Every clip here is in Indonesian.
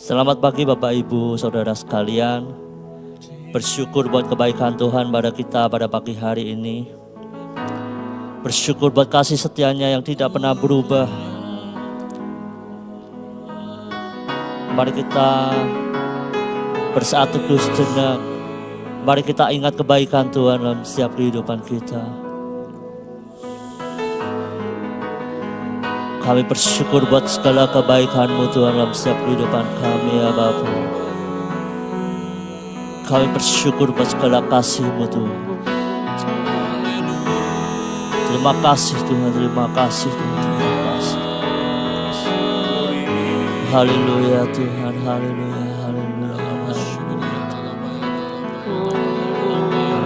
Selamat pagi Bapak Ibu Saudara sekalian. Bersyukur buat kebaikan Tuhan pada kita pada pagi hari ini. Bersyukur buat kasih setianya yang tidak pernah berubah. Mari kita bersatu terus sejenak. Mari kita ingat kebaikan Tuhan dalam setiap kehidupan kita. Kami bersyukur buat segala kebaikan-Mu Tuhan dalam setiap kehidupan kami ya Bapa. Kami bersyukur buat segala kasih-Mu Tuhan. Terima kasih Tuhan, terima kasih Tuhan, terima kasih. Haleluya Tuhan, haleluya, haleluya, haleluya.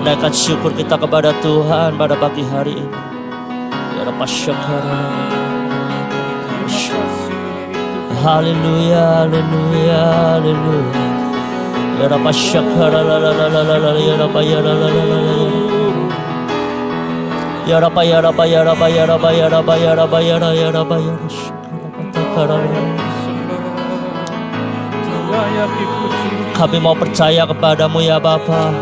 Naikkan syukur kita kepada Tuhan pada pagi hari ini. Ya Rabbi syukur. Haleluya, haleluya, haleluya. Ya Rabbi syukur, ya Rabbi, ya Rabbi, ya Rabbi. Ya Rabbi, ya Rabbi, ya Rabbi, ya Rabbi, ya Rabbi, ya Rabbi, ya Rabbi, ya Rabbi, ya Rabbi. Kami mau percaya kepadamu ya Bapa.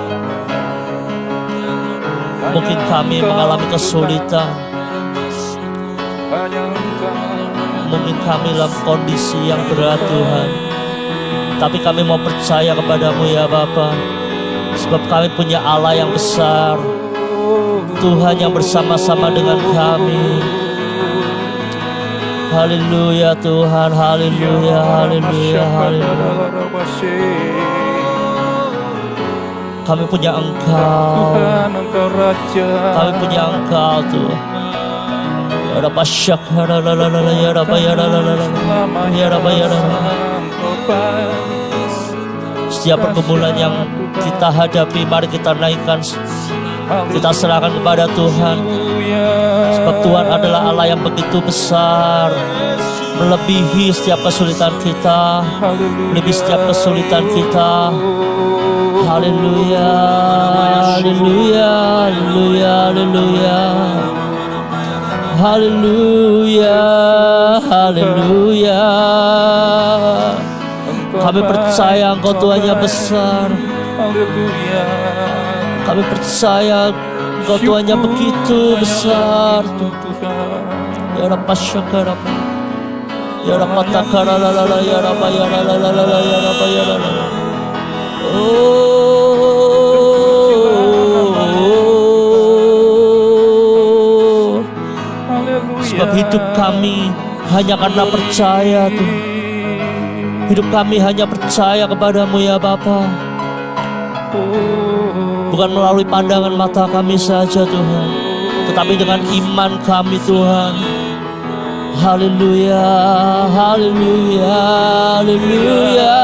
Mungkin kami mengalami kesulitan, mungkin kami dalam kondisi yang berat Tuhan, tapi kami mau percaya kepadamu ya Bapa. Sebab kami punya Allah yang besar, Tuhan yang bersama-sama dengan kami. Haleluya Tuhan, haleluya, haleluya, haleluya. Kami punya Engkau, kami punya Engkau Tuhan. Ya Rabbi syukur, ya Rabbi, ya Rabbi, ya Rabbi, ya Rabbi. Setiap pergumulan yang kita hadapi, mari kita naikkan, kita serahkan kepada Tuhan. Sebab Tuhan adalah Allah yang begitu besar, melebihi setiap kesulitan kita, melebihi setiap kesulitan kita. Haleluya, haleluya, haleluya, haleluya. Haleluya, haleluya. Kami percaya Engkau Tuhan yang besar. Kami percaya Engkau Tuhan yang begitu besar. Ya Rabbi syukur, ya Rabbi takara la la la, ya Rabbi, ya la la la la, ya Rabbi, ya la la. Sebab hidup kami hanya karena percaya Tuhan. Hidup kami hanya percaya kepadamu ya Bapa. Bukan melalui pandangan mata kami saja Tuhan, tetapi dengan iman kami Tuhan. Haleluya, haleluya, haleluya,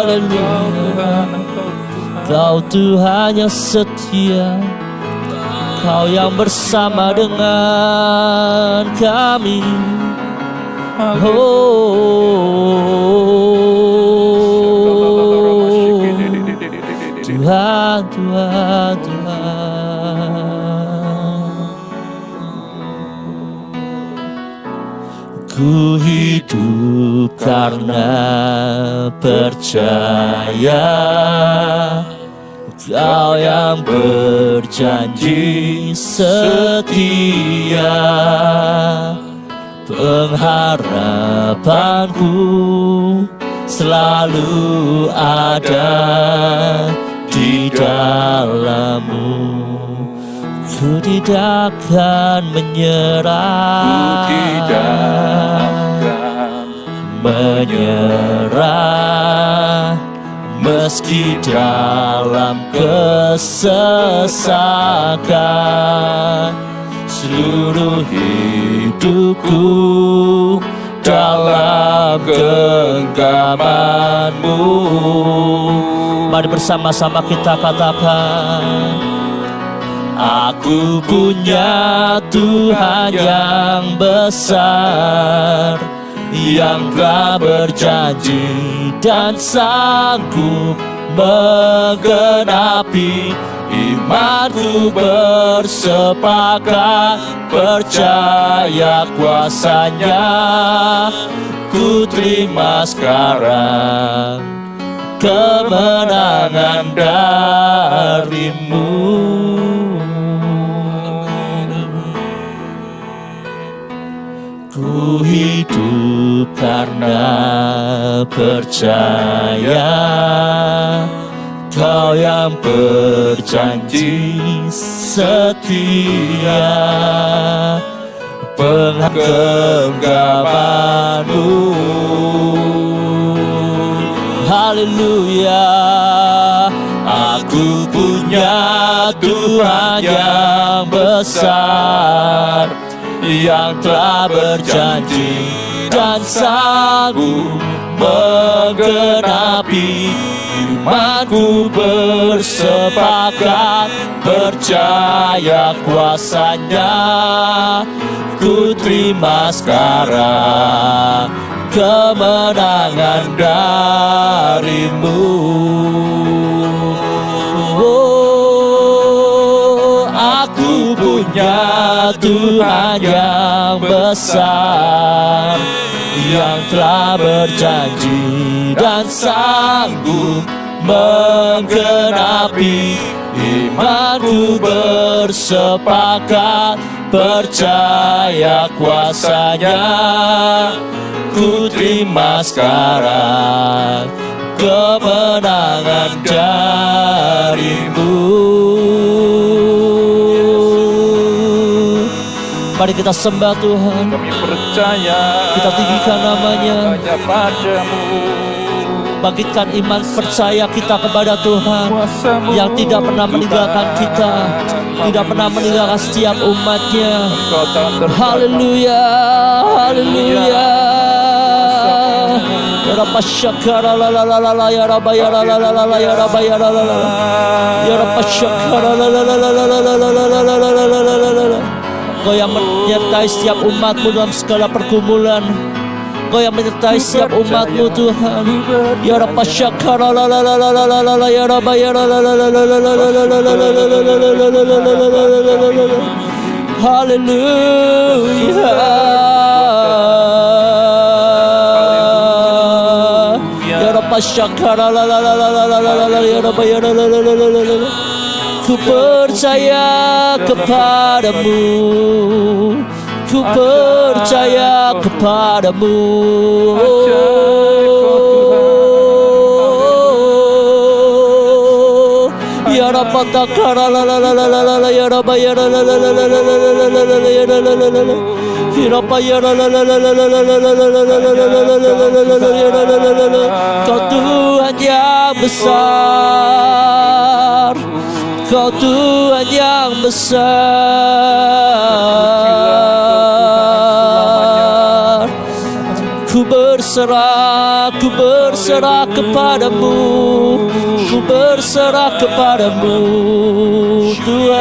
haleluya. Kau Tuhan yang setia, Kau yang bersama dengan kami. Oh, Tuhan, Tuhan, Tuhan. Ku hidup karena percaya, Kau yang berjanji setia. Pengharapanku selalu ada di dalam-Mu. Ku tidak akan menyerah, ku tidak akan menyerah. Meski dalam kesesakan, seluruh hidupku dalam genggaman-Mu. Mari bersama-sama kita katakan, aku punya Tuhan yang besar, yang telah berjanji dan sanggup menggenapi imanku bersepakat, percaya kuasanya, ku terima sekarang kemenangan darimu. Ku hidup karena percaya, Kau yang berjanji setia, penggenggamanmu. Haleluya, aku punya Tuhan yang besar, yang telah berjanji dan sanggup menggenapi. Imanku bersepakat, percaya kuasanya, ku terima sekarang kemenangan darimu. Oh, aku punya Tuhan yang besar, yang telah berjanji dan sanggup menggenapi. Imanku bersepakat, percaya kuasanya, ku terima sekarang kemenangan darimu. Mari kita sembah Tuhan. Kami percaya, kita tinggikan namanya, hanya padamu. Bangkitkan iman percaya kita kepada Tuhan Kuasamu yang tidak pernah meninggalkan kita, tidak pernah meninggalkan setiap umatnya. Haleluya, haleluya. Ya Rabba syakara la la la la la, ya Rabba ya la la la la la, ya Rabba ya la la la la, ya Rabba syakara la la la la la la la la la la la. Kau yang menyertai setiap umatmu dalam segala pergumulan, Kau yang menyertai setiap umatmu Tuhan. Ya Rabba syakara la la la la la la la, ya Rabba ya la la la la la la la la la la. Haleluya. Ya Rabba syakara la la la la la la la, ya Rabba ya la la la la la la. Ku percaya kepadamu, ku percaya kepadamu. Ya Rabba takara la la la la la la, ya Rabba ya la la la la la la la la la, ya la la la la la. Ya Rabba ya la la la la la la la la la la la. Kau Tuhan yang besar, Kau Tuhan yang besar. Ku berserah kepadamu, ku berserah kepadamu Tuhan.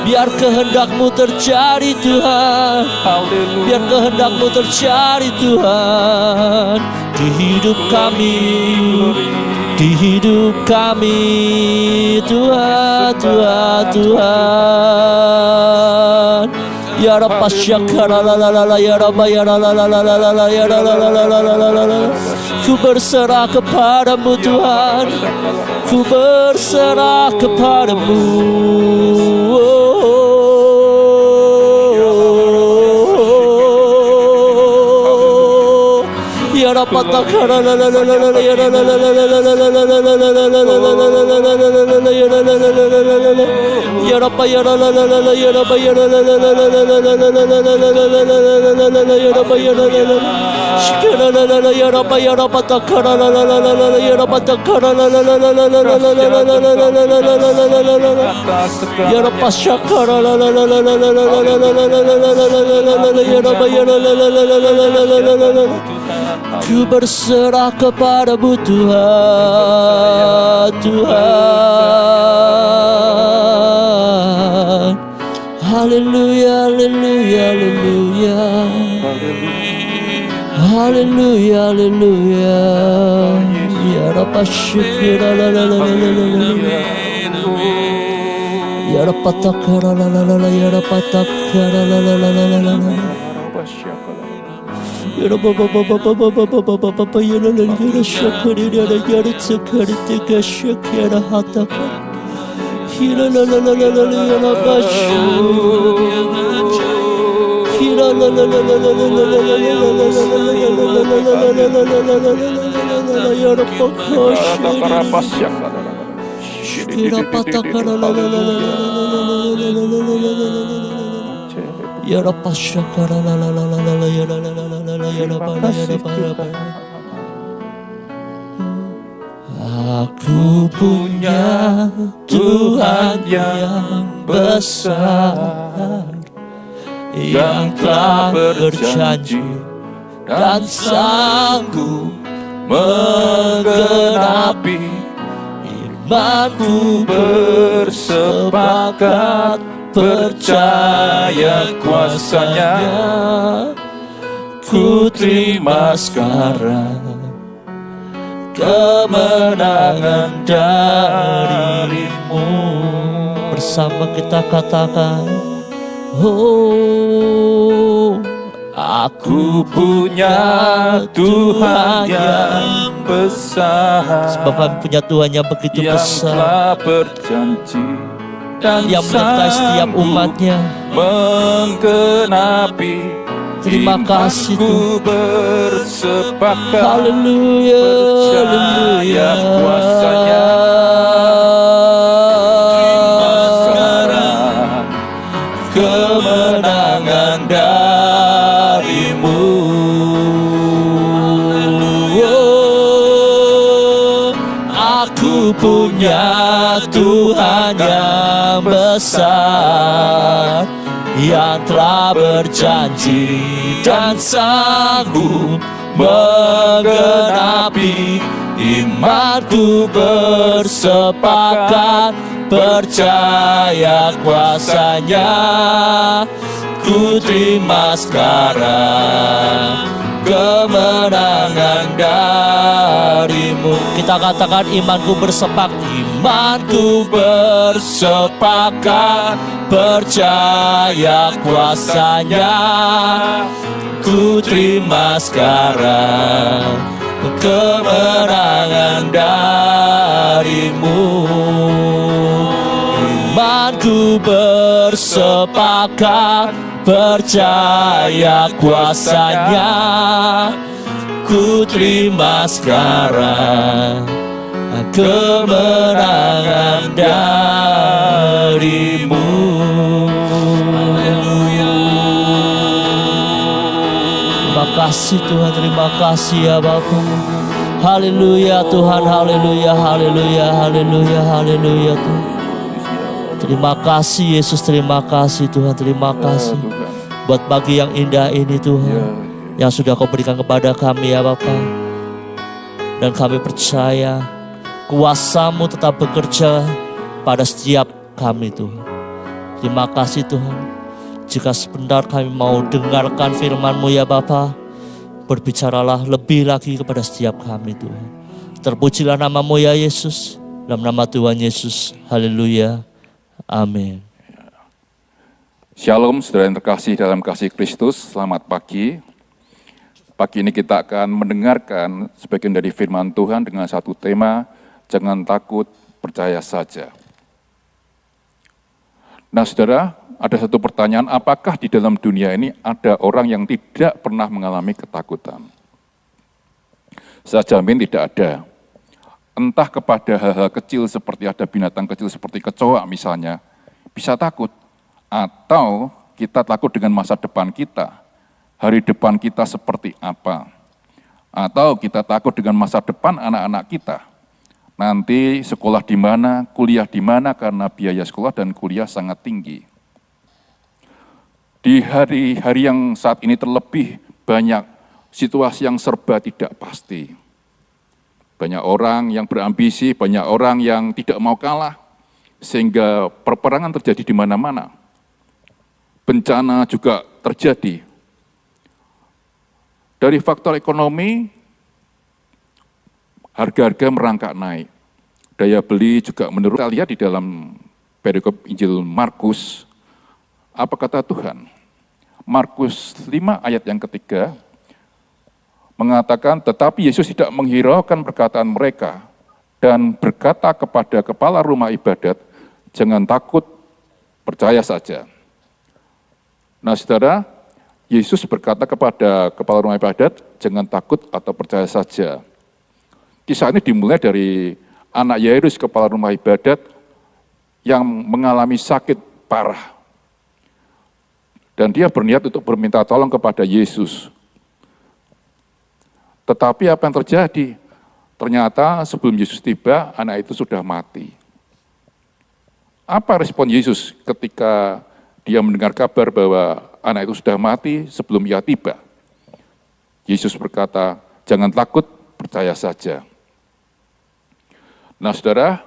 Biar kehendak-Mu terjadi Tuhan, biar kehendak-Mu terjadi Tuhan di hidup kami, di hidup kami Tuhan, Tuhan, Tuhan. Ya Rabba syakara la la la la, ya Rabba ya la la la la la la, ya la la la la la la la. Ku berserah kepadamu Tuhan, ku berserah kepadamu. Ya Rabba takara la la la la la, ya la la la la la la la la la la, ya Rabba ya la la la la la, ya Rabba ya la la la la la la, ya Rabba ya la la la. Shikara la la la, ya Rabba ya Rabba takara la la la la la, ya Rabba takara la la la la la la la la. Ya Rabba syakara la la la la la la la la, ya Rabba ya la la la la la la. Ku berserah kepadamu Tuhan, Tuhan. Haleluya, haleluya, haleluya. Haleluya, haleluya. Ya Rabashikira la la la la la la la la. Ya Rapatakara la la la la. Ya Rapatakara la la la la la la la. Ya Rabababababababababababa. Ya la la la la shakari la la. Ya Ratsakari teka shakira hataka. Ya la la la la la la la. Ya Rabashikira. Ya la la la la la la la la la la la la la. Ya Rabakashikira. Kira patakara la la la la la la la la la. Ya Rabashakara la la la la la la. Ya la la la la la la. Ya Rabana ya Rabana. Aku punya Tuhan yang besar, yang telah berjanji dan sanggup menggenapi imanku, bersepakat percaya kuasanya. Ku terima sekarang kemenangan darimu. Bersama kita katakan, oh, aku punya Tuhan yang besar. Sebab kami punya Tuhan yang begitu yang besar, telah berjanji dan yang menyertai setiap umatnya. menggenapi Terima kasih imanku, bersepakat Haleluya, percaya kuasanya. Sekarang kemenangan darimu. Oh, aku punya Tuhan yang besar, yang telah berjanji dan sanggup menggenapi imanku, bersepakat percaya kuasanya. Ku terima sekarang kemenangan darimu. Kita katakan, imanku bersepakat, imanku bersepakat percaya kuasanya. Ku terima sekarang kemenangan darimu. Imanku bersepakat percaya kuasanya. Ku terima sekarang kemenangan darimu. Terima kasih Tuhan, terima kasih ya Bapa. Haleluya Tuhan, haleluya, haleluya, haleluya, haleluya Tuhan. Terima kasih Yesus, terima kasih Tuhan, terima kasih buat pagi yang indah ini Tuhan, yang sudah Kau berikan kepada kami ya Bapa. Dan kami percaya kuasa-Mu tetap bekerja pada setiap kami Tuhan. Terima kasih Tuhan. Jika sebentar kami mau dengarkan firman-Mu ya Bapa, berbicaralah lebih lagi kepada setiap kami Tuhan. Terpujilah nama-Mu ya Yesus. Dalam nama Tuhan Yesus, haleluya, amin. Shalom saudara yang terkasih dalam kasih Kristus, selamat pagi. Pagi ini kita akan mendengarkan sebagian dari firman Tuhan dengan satu tema, jangan takut, percaya saja. Nah saudara, ada satu pertanyaan, apakah di dalam dunia ini ada orang yang tidak pernah mengalami ketakutan? Saya jamin tidak ada. Entah kepada hal-hal kecil seperti ada binatang kecil seperti kecoa misalnya, bisa takut. Atau kita takut dengan masa depan kita, hari depan kita seperti apa. Atau kita takut dengan masa depan anak-anak kita. Nanti sekolah di mana, kuliah di mana karena biaya sekolah dan kuliah sangat tinggi. Di hari-hari yang saat ini terlebih banyak situasi yang serba tidak pasti. Banyak orang yang berambisi, banyak orang yang tidak mau kalah, sehingga perperangan terjadi di mana-mana. Bencana juga terjadi. Dari faktor ekonomi, harga-harga merangkak naik. Daya beli juga menurun. Kita lihat di dalam perikop Injil Markus, apa kata Tuhan? Markus 5 ayat yang ketiga, mengatakan, tetapi Yesus tidak menghiraukan perkataan mereka dan berkata kepada kepala rumah ibadat, jangan takut, percaya saja. Nah saudara, Yesus berkata kepada kepala rumah ibadat, jangan takut atau percaya saja. Kisah ini dimulai dari anak Yairus, kepala rumah ibadat, yang mengalami sakit parah. Dan dia berniat untuk berminta tolong kepada Yesus. Tetapi apa yang terjadi? Ternyata sebelum Yesus tiba, anak itu sudah mati. Apa respon Yesus ketika dia mendengar kabar bahwa anak itu sudah mati sebelum ia tiba? Yesus berkata, jangan takut, percaya saja. Nah saudara,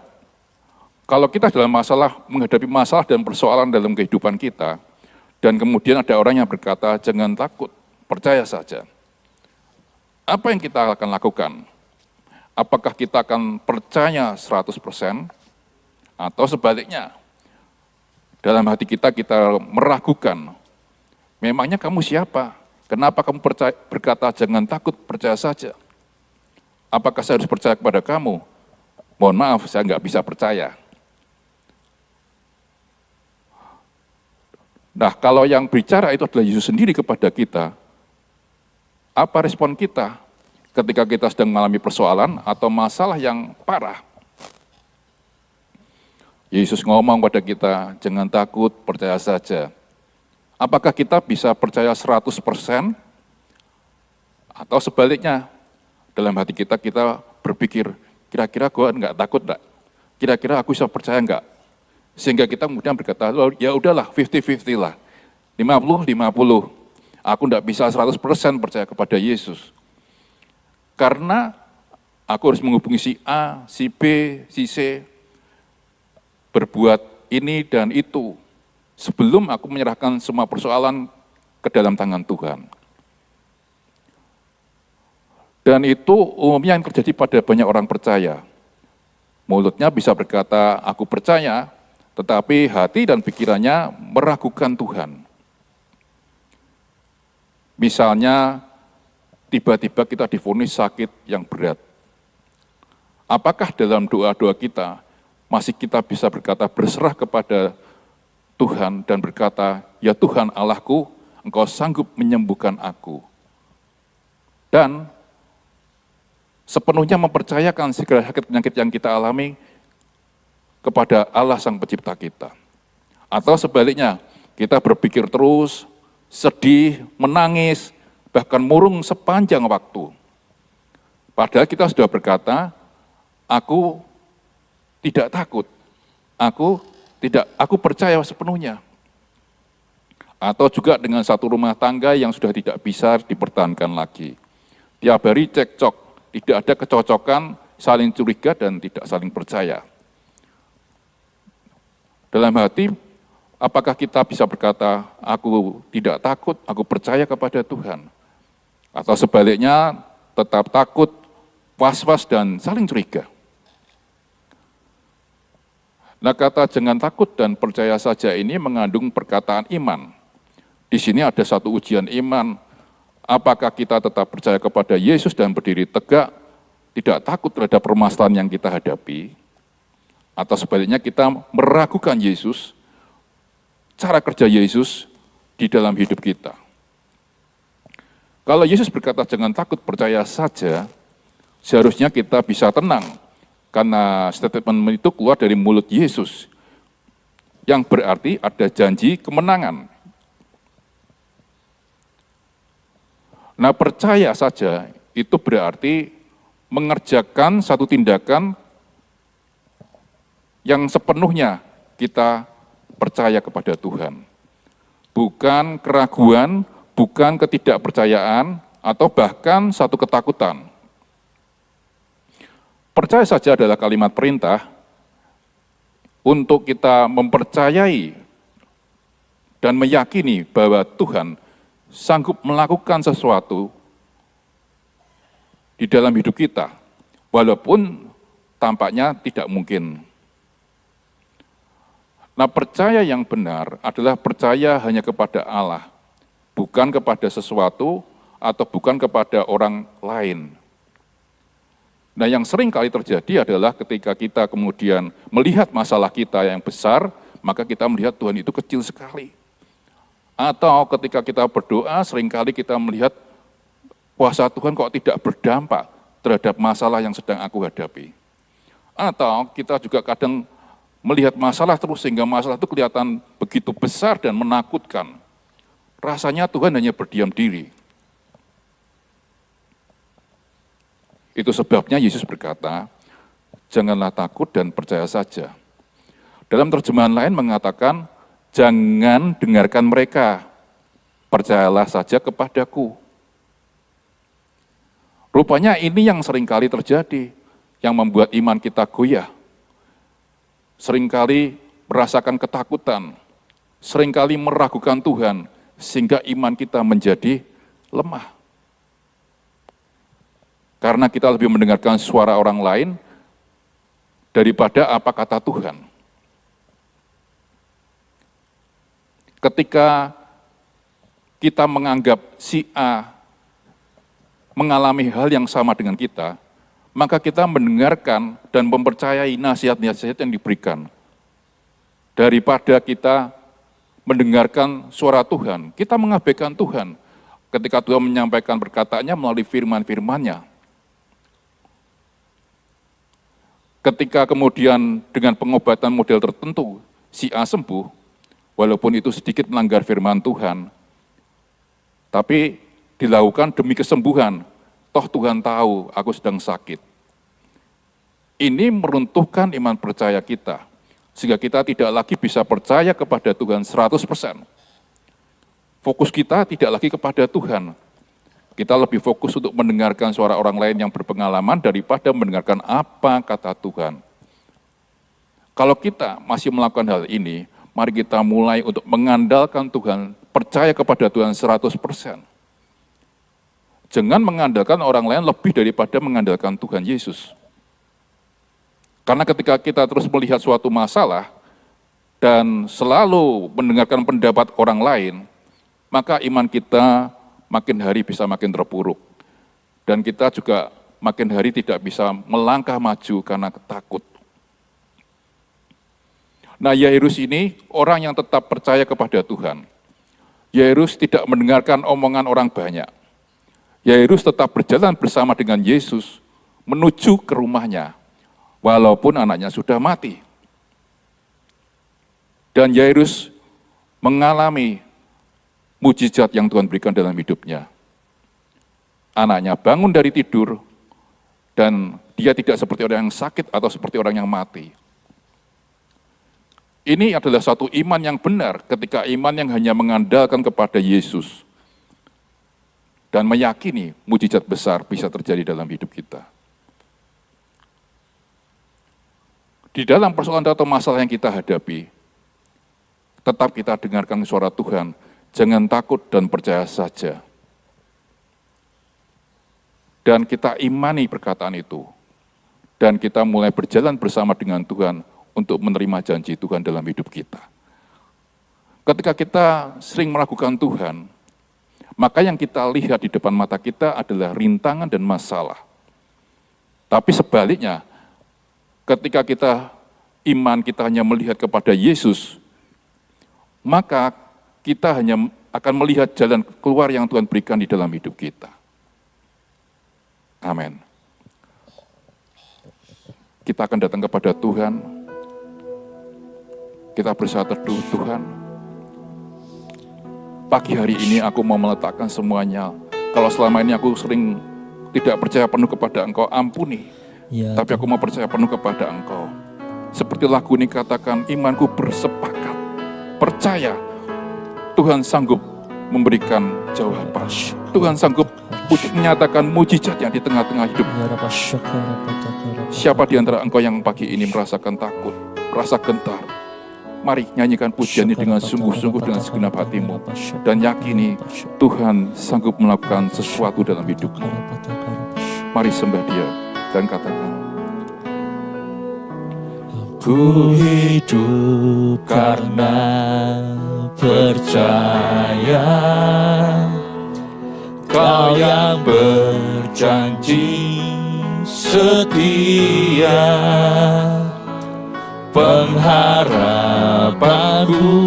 kalau kita dalam menghadapi masalah dan persoalan dalam kehidupan kita, dan kemudian ada orang yang berkata, jangan takut, percaya saja. Apa yang kita akan lakukan? Apakah kita akan percaya 100% atau sebaliknya? Dalam hati kita meragukan. Memangnya kamu siapa? Kenapa kamu berkata jangan takut, percaya saja? Apakah saya harus percaya kepada kamu? Mohon maaf, saya nggak bisa percaya. Nah, kalau yang bicara itu adalah Yesus sendiri kepada kita, apa respon kita ketika kita sedang mengalami persoalan atau masalah yang parah? Yesus ngomong pada kita, jangan takut, percaya saja. Apakah kita bisa percaya 100%? Atau sebaliknya, dalam hati kita berpikir, kira-kira gue enggak takut enggak? Kira-kira aku bisa percaya enggak? Sehingga kita kemudian berkata, ya udahlah 50-50 lah, 50-50. Aku enggak bisa 100% percaya kepada Yesus. Karena aku harus menghubungi si A, si B, si C, berbuat ini dan itu, sebelum aku menyerahkan semua persoalan ke dalam tangan Tuhan. Dan itu umumnya yang terjadi pada banyak orang percaya. Mulutnya bisa berkata, aku percaya, tetapi hati dan pikirannya meragukan Tuhan. Misalnya, tiba-tiba kita divonis sakit yang berat. Apakah dalam doa-doa kita, masih kita bisa berkata berserah kepada Tuhan dan berkata, ya Tuhan Allahku, Engkau sanggup menyembuhkan aku. Dan sepenuhnya mempercayakan segala sakit penyakit yang kita alami kepada Allah Sang Pencipta kita. Atau sebaliknya, kita berpikir terus, sedih, menangis, bahkan murung sepanjang waktu. Padahal kita sudah berkata, aku tidak takut, aku percaya sepenuhnya. Atau juga dengan satu rumah tangga yang sudah tidak bisa dipertahankan lagi. Tiap hari cekcok, tidak ada kecocokan, saling curiga dan tidak saling percaya. Dalam hati, apakah kita bisa berkata, aku tidak takut, aku percaya kepada Tuhan? Atau sebaliknya, tetap takut, was-was dan saling curiga. Nah, kata jangan takut dan percaya saja ini mengandung perkataan iman. Di sini ada satu ujian iman. Apakah kita tetap percaya kepada Yesus dan berdiri tegak, tidak takut terhadap permasalahan yang kita hadapi? Atau sebaliknya kita meragukan Yesus, cara kerja Yesus di dalam hidup kita. Kalau Yesus berkata jangan takut, percaya saja, seharusnya kita bisa tenang. Karena statement itu keluar dari mulut Yesus, yang berarti ada janji kemenangan. Nah, percaya saja itu berarti mengerjakan satu tindakan yang sepenuhnya kita percaya kepada Tuhan. Bukan keraguan, bukan ketidakpercayaan, atau bahkan satu ketakutan. Percaya saja adalah kalimat perintah untuk kita mempercayai dan meyakini bahwa Tuhan sanggup melakukan sesuatu di dalam hidup kita, walaupun tampaknya tidak mungkin. Nah, percaya yang benar adalah percaya hanya kepada Allah, bukan kepada sesuatu atau bukan kepada orang lain. Nah, yang sering kali terjadi adalah ketika kita kemudian melihat masalah kita yang besar, maka kita melihat Tuhan itu kecil sekali. Atau ketika kita berdoa, seringkali kita melihat kuasa Tuhan kok tidak berdampak terhadap masalah yang sedang aku hadapi. Atau kita juga kadang melihat masalah terus sehingga masalah itu kelihatan begitu besar dan menakutkan. Rasanya Tuhan hanya berdiam diri. Itu sebabnya Yesus berkata, janganlah takut dan percaya saja. Dalam terjemahan lain mengatakan, jangan dengarkan mereka, percayalah saja kepadaku. Rupanya ini yang seringkali terjadi, yang membuat iman kita goyah. Seringkali merasakan ketakutan, seringkali meragukan Tuhan, sehingga iman kita menjadi lemah. Karena kita lebih mendengarkan suara orang lain daripada apa kata Tuhan. Ketika kita menganggap si A mengalami hal yang sama dengan kita, maka kita mendengarkan dan mempercayai nasihat-nasihat yang diberikan. Daripada kita mendengarkan suara Tuhan, kita mengabaikan Tuhan. Ketika Tuhan menyampaikan perkataannya melalui firman-firman-Nya. Ketika kemudian dengan pengobatan model tertentu, si A sembuh, walaupun itu sedikit melanggar firman Tuhan, tapi dilakukan demi kesembuhan. Toh Tuhan tahu aku sedang sakit. Ini meruntuhkan iman percaya kita, sehingga kita tidak lagi bisa percaya kepada Tuhan 100%. Fokus kita tidak lagi kepada Tuhan. Kita lebih fokus untuk mendengarkan suara orang lain yang berpengalaman daripada mendengarkan apa kata Tuhan. Kalau kita masih melakukan hal ini, mari kita mulai untuk mengandalkan Tuhan, percaya kepada Tuhan 100%. Jangan mengandalkan orang lain lebih daripada mengandalkan Tuhan Yesus. Karena ketika kita terus melihat suatu masalah dan selalu mendengarkan pendapat orang lain, maka iman kita makin hari bisa makin terpuruk. Dan kita juga makin hari tidak bisa melangkah maju karena takut. Nah, Yairus ini orang yang tetap percaya kepada Tuhan. Yairus tidak mendengarkan omongan orang banyak. Yairus tetap berjalan bersama dengan Yesus menuju ke rumahnya, walaupun anaknya sudah mati. Dan Yairus mengalami mujizat yang Tuhan berikan dalam hidupnya. Anaknya bangun dari tidur, dan dia tidak seperti orang yang sakit atau seperti orang yang mati. Ini adalah satu iman yang benar ketika iman yang hanya mengandalkan kepada Yesus dan meyakini mujizat besar bisa terjadi dalam hidup kita. Di dalam persoalan atau masalah yang kita hadapi, tetap kita dengarkan suara Tuhan, jangan takut dan percaya saja. Dan kita imani perkataan itu. Dan kita mulai berjalan bersama dengan Tuhan untuk menerima janji Tuhan dalam hidup kita. Ketika kita sering meragukan Tuhan, maka yang kita lihat di depan mata kita adalah rintangan dan masalah. Tapi sebaliknya, ketika iman kita hanya melihat kepada Yesus, maka kita hanya akan melihat jalan keluar yang Tuhan berikan di dalam hidup kita. Amin. Kita akan datang kepada Tuhan. Kita berusaha teduh, Tuhan. Pagi hari ini aku mau meletakkan semuanya. Kalau selama ini aku sering tidak percaya penuh kepada Engkau, ampuni. Ya, Tapi aku mau percaya penuh kepada Engkau. Seperti lagu ini katakan, imanku bersepakat, percaya Tuhan sanggup memberikan jawaban. Tuhan sanggup menyatakan mujizatnya di tengah-tengah hidup. Siapa di antara engkau yang pagi ini merasakan takut, merasa gentar? Mari nyanyikan pujian ini dengan sungguh-sungguh dengan segenap hatimu. Dan yakini Tuhan sanggup melakukan sesuatu dalam hidupmu. Mari sembah Dia. dan katakan, Ku hidup karena percaya Kau yang berjanji setia, pengharapanku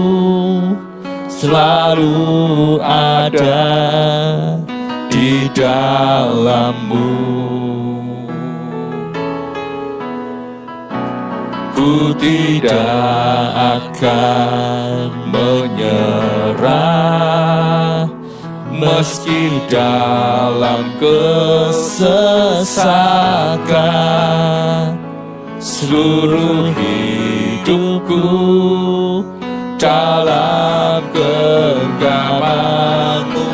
selalu ada di dalam-Mu. Ku tidak akan menyerah meski dalam kesesakan. Seluruh hidupku dalam genggaman-Mu.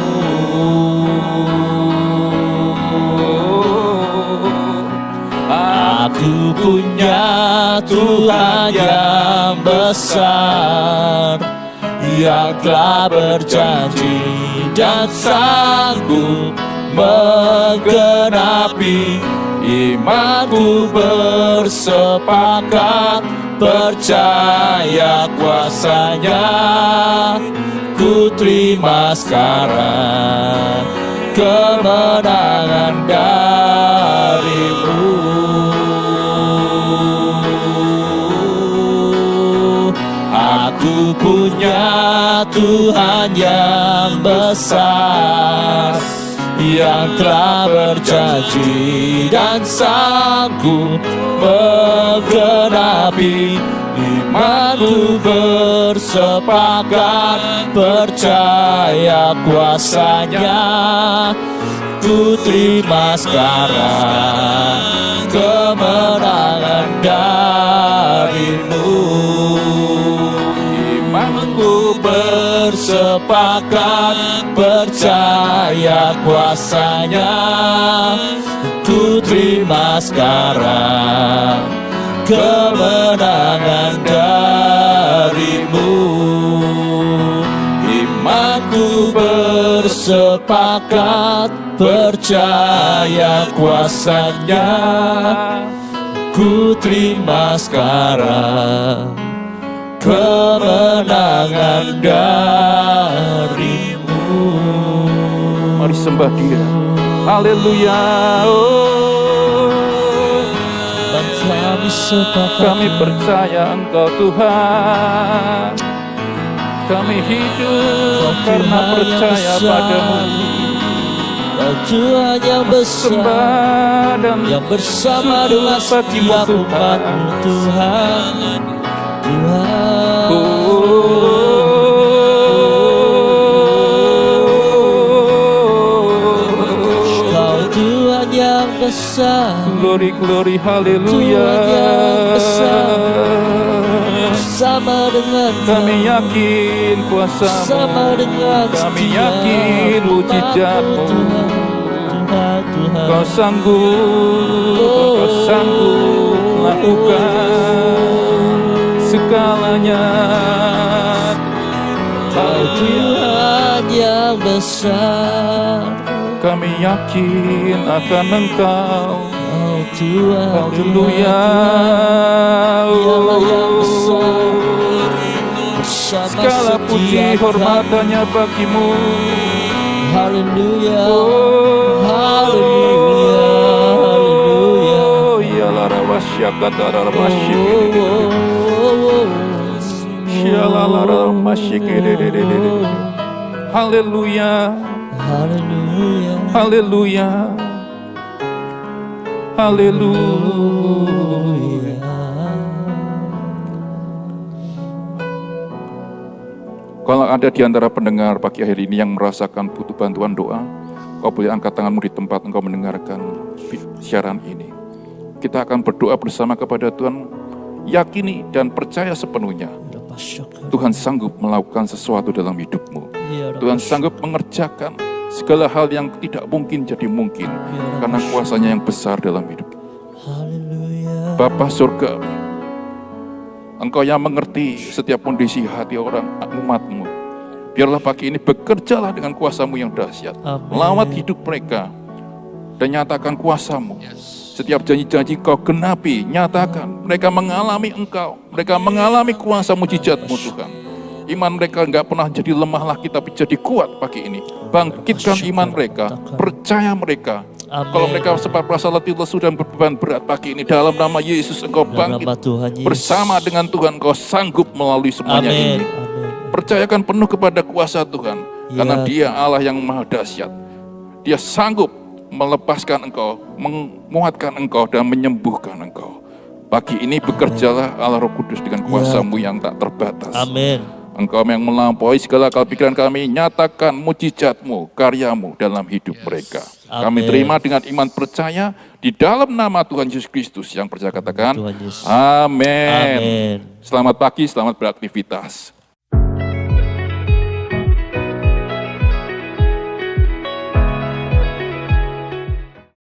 Aku punya Tuhan yang besar, yang telah berjanji dan sanggup menggenapi. Imanku bersepakat percaya kuasa-Nya. Ku terima sekarang kemenangan dari-Mu. Aku punya Tuhan yang besar, yang telah berjanji dan sanggup menggenapi. Imanku bersepakat percaya kuasa-Nya. Ku terima sekarang kemenangan dari-Mu. Imanku bersepakat percaya kuasa-Nya. Ku terima sekarang kemenangan dari-Mu. Imanku bersepakat percaya kuasa-Nya. Ku terima sekarang kemenangan dari-Mu. mari sembah Dia. Haleluya. Dan kami sepakat, Kami percaya Engkau Tuhan. Kami hidup karena percaya padamu. Kau Tuhan yang besar, Sembah dan yang bersama dengan setiap umat-Mu Tuhan. Kau Tuhan yang besar, Glory, glory, haleluya. Tuhan yang besar, sama dengan Kami yakin kuasa-Mu, sama dengan kami yakin mujizat-Mu. Tuhan, Tuhan, Kau sanggup melakukan segalanya. Kau Tuhan yang besar, Kami yakin akan Engkau. Kau Tuhan, Haleluya. Dialah yang besar, bersama Segala puji setiap hormat-Nya bagi-Mu. Haleluya, haleluya, haleluya. Ya larawasya kata rawasyik. Haleluya. Haleluya, Haleluya. Haleluya. Kalau ada di antara pendengar pagi hari ini yang merasakan butuh bantuan doa, kau boleh angkat tanganmu di tempat engkau mendengarkan siaran ini. Kita akan berdoa bersama kepada Tuhan, yakini dan percaya sepenuhnya Tuhan sanggup melakukan sesuatu dalam hidupmu. Tuhan sanggup mengerjakan segala hal yang tidak mungkin jadi mungkin karena kuasa-Nya yang besar dalam hidup. Bapa surga, Engkau yang mengerti setiap kondisi hati orang umat-Mu. Biarlah pagi ini bekerjalah dengan kuasa-Mu yang dahsyat. Melawat hidup mereka dan nyatakan kuasa-Mu. Setiap janji-janji Kau genapi, nyatakan. Mereka mengalami Engkau, mereka mengalami kuasa mujizat-Mu Tuhan. Iman mereka enggak pernah jadi lemah lagi, tapi jadi kuat pagi ini. Bangkitkan iman mereka, percaya mereka. Amin. Kalau mereka sempat merasa letih, lesu, dan berbeban berat pagi ini, dalam nama Yesus Engkau bangkit. Nama Tuhan Yesus. Bersama dengan Tuhan Engkau sanggup melalui semuanya Amin. ini. Amin. Percayakan penuh kepada kuasa Tuhan. Karena Ya. Dia Allah yang maha dahsyat. Dia sanggup melepaskan Engkau, menguatkan Engkau, dan menyembuhkan Engkau. Pagi ini bekerjalah Allah Roh Kudus dengan kuasa-Mu yang tak terbatas. Amin. Engkau yang melampaui segala akal pikiran kami, nyatakan mujizat-Mu, karya-Mu dalam hidup mereka. Kami Amin. terima dengan iman percaya di dalam nama Tuhan Yesus Kristus. Yang percaya katakan, Tuhan Yesus. amin. Amin. Selamat pagi, selamat beraktivitas.